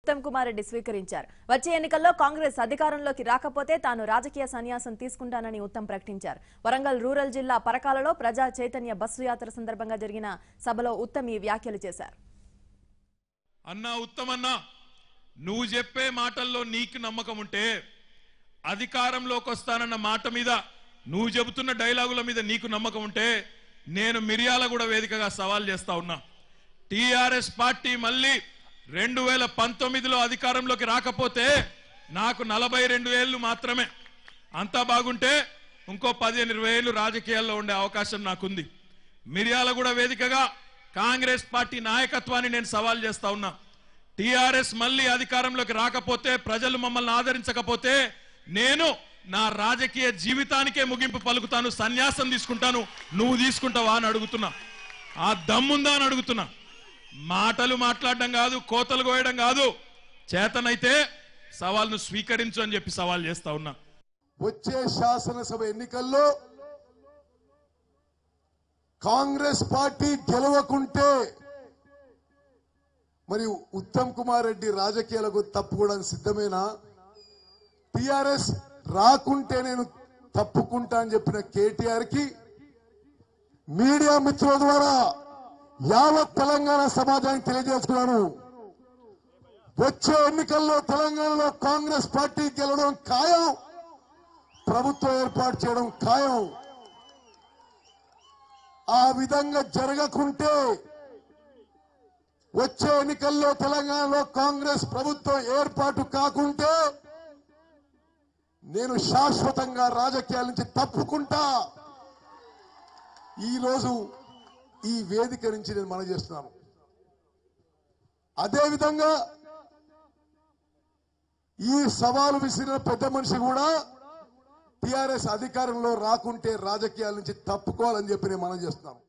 ఉత్తమ్ కుమార్ రెడ్డి స్వీకరించారు. వచ్చే ఎన్నికల్లో కాంగ్రెస్ అధికారంలోకి రాకపోతే తాను రాజకీయ సన్యాసం తీసుకుంటానని ఉత్తమ్ ప్రకటించారు. వరంగల్ రూరల్ జిల్లా పరకాలలో ప్రజా చైతన్య బస్సు యాత్ర సందర్భంగా జరిగిన సభలో ఉత్తమ్ ఈ వ్యాఖ్యలు చేశారు. అన్నా ఉత్తమ్ అన్నా, నువ్వు చెప్పే మాటల్లో నీకు నమ్మకం ఉంటే, అధికారంలోకి వస్తానన్న మాట మీద నువ్వు చెబుతున్న డైలాగుల మీద నీకు నమ్మకం ఉంటే, నేను మిర్యాలగూడ వేదికగా సవాల్ చేస్తా ఉన్నా. టీఆర్ఎస్ పార్టీ మళ్ళీ 2019లో అధికారంలోకి రాకపోతే నాకు 42 ఏళ్లు మాత్రమే. అంతా బాగుంటే ఇంకో 15-20 ఏళ్లు రాజకీయాల్లో ఉండే అవకాశం నాకుంది. మిర్యాలగూడ వేదికగా కాంగ్రెస్ పార్టీ నాయకత్వాన్ని నేను సవాల్ చేస్తా ఉన్నా. టీఆర్ఎస్ మళ్ళీ అధికారంలోకి రాకపోతే, ప్రజలు మమ్మల్ని ఆదరించకపోతే నేను నా రాజకీయ జీవితానికే ముగింపు పలుకుతాను, సన్యాసం తీసుకుంటాను. నువ్వు తీసుకుంటావా అని అడుగుతున్నా. ఆ దమ్ముందా అని అడుగుతున్నా. మాటలు మాట్లాడడం కాదు, కోతలు కోయడం కాదు, చేతనైతే సవాల్ను స్వీకరించు అని చెప్పి సవాల్ చేస్తా ఉన్నా. వచ్చే శాసనసభ ఎన్నికల్లో కాంగ్రెస్ పార్టీ గెలవకుంటే మరి ఉత్తమ్ కుమార్ రెడ్డి రాజకీయాలకు తప్పుకోవడానికి సిద్ధమేనా? టిఆర్ఎస్ రాకుంటే నేను తప్పుకుంటా అని చెప్పిన కేటీఆర్ కి మీడియా మిత్రుల ద్వారా యావత్ తెలంగాణ సమాజానికి తెలియజేస్తున్నాను. వచ్చే ఎన్నికల్లో తెలంగాణలో కాంగ్రెస్ పార్టీ గెలవడం ఖాయం, ప్రభుత్వం ఏర్పాటు చేయడం ఖాయం. ఆ విధంగా జరగకుంటే, వచ్చే ఎన్నికల్లో తెలంగాణలో కాంగ్రెస్ ప్రభుత్వం ఏర్పాటు కాకుంటే నేను శాశ్వతంగా రాజకీయాల నుంచి తప్పుకుంటా. ఈరోజు ఈ వేదిక నుంచి నేను మనవి చేస్తున్నాను. అదేవిధంగా ఈ సవాలు విసిరిన పెద్ద మనిషి కూడా టిఆర్ఎస్ అధికారంలో రాకుంటే రాజకీయాల నుంచి తప్పుకోవాలని చెప్పి నేను మనవి చేస్తున్నాను.